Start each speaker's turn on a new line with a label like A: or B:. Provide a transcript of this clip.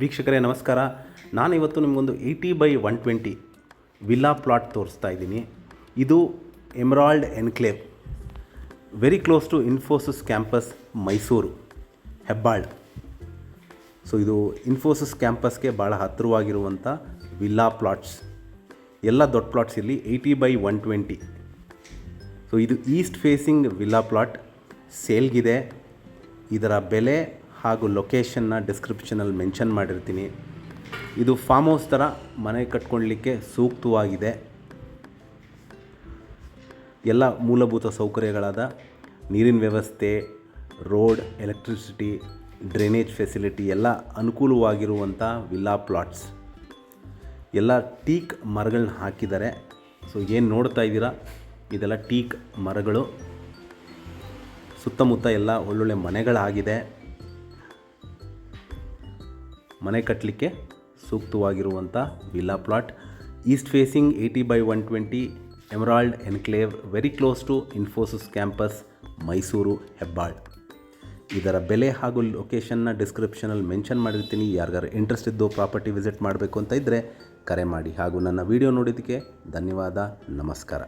A: ವೀಕ್ಷಕರೇ ನಮಸ್ಕಾರ. ನಾನಿವತ್ತು ನಿಮಗೊಂದು 80/120 ವಿಲ್ಲಾ ಪ್ಲಾಟ್ ತೋರಿಸ್ತಾ ಇದ್ದೀನಿ. ಇದು Emerald Enclave, very close to Infosys campus, Mysuru, Hebbal. So ಇದು ಇನ್ಫೋಸಿಸ್ ಕ್ಯಾಂಪಸ್ಗೆ ಭಾಳ ಹತ್ತಿರವಾಗಿರುವಂಥ ವಿಲ್ಲಾ ಪ್ಲಾಟ್ಸ್. ಎಲ್ಲ ದೊಡ್ಡ ಪ್ಲಾಟ್ಸ್ ಇಲ್ಲಿ 80/120. ಸೊ ಇದು ಈಸ್ಟ್ ಫೇಸಿಂಗ್ ವಿಲ್ಲಾ ಪ್ಲಾಟ್ ಸೇಲ್ಗಿದೆ. ಇದರ ಬೆಲೆ ಹಾಗೂ ಲೊಕೇಶನ್ನ ಡಿಸ್ಕ್ರಿಪ್ಷನಲ್ಲಿ ಮೆನ್ಷನ್ ಮಾಡಿರ್ತೀನಿ. ಇದು ಫಾರ್ಮ್ ಹೌಸ್ ಥರ ಮನೆ ಕಟ್ಕೊಳ್ಳಲಿಕ್ಕೆ ಸೂಕ್ತವಾಗಿದೆ. ಎಲ್ಲ ಮೂಲಭೂತ ಸೌಕರ್ಯಗಳಾದ ನೀರಿನ ವ್ಯವಸ್ಥೆ, ರೋಡ್, ಎಲೆಕ್ಟ್ರಿಸಿಟಿ, ಡ್ರೈನೇಜ್ ಫೆಸಿಲಿಟಿ ಎಲ್ಲ ಅನುಕೂಲವಾಗಿರುವಂಥ ವಿಲ್ಲಾ ಪ್ಲಾಟ್ಸ್. ಎಲ್ಲ ಟೀಕ್ ಮರಗಳನ್ನ ಹಾಕಿದ್ದಾರೆ. ಸೊ ಏನು ನೋಡ್ತಾ ಇದ್ದೀರಾ ಇದೆಲ್ಲ ಟೀಕ್ ಮರಗಳು. ಸುತ್ತಮುತ್ತ ಎಲ್ಲ ಒಳ್ಳೊಳ್ಳೆ ಮನೆಗಳಾಗಿದೆ. ಮನೆ ಕಟ್ಟಲಿಕ್ಕೆ ಸೂಕ್ತವಾಗಿರುವಂಥ villa plot, east facing 80/120 Emerald Enclave, very close to Infosys campus, Mysuru, Hebbal. ಇದರ ಬೆಲೆ ಹಾಗೂ ಲೊಕೇಶನ್ನ ಡಿಸ್ಕ್ರಿಪ್ಷನಲ್ಲಿ ಮೆನ್ಷನ್ ಮಾಡಿರ್ತೀನಿ. ಯಾರಿಗಾರು ಇಂಟ್ರೆಸ್ಟ್ ಇದ್ದು ಪ್ರಾಪರ್ಟಿ ವಿಸಿಟ್ ಮಾಡಬೇಕು ಅಂತ ಇದ್ದರೆ ಕರೆ ಮಾಡಿ. ಹಾಗೂ ನನ್ನ ವಿಡಿಯೋ ನೋಡಿದ್ದಕ್ಕೆ ಧನ್ಯವಾದ. ನಮಸ್ಕಾರ.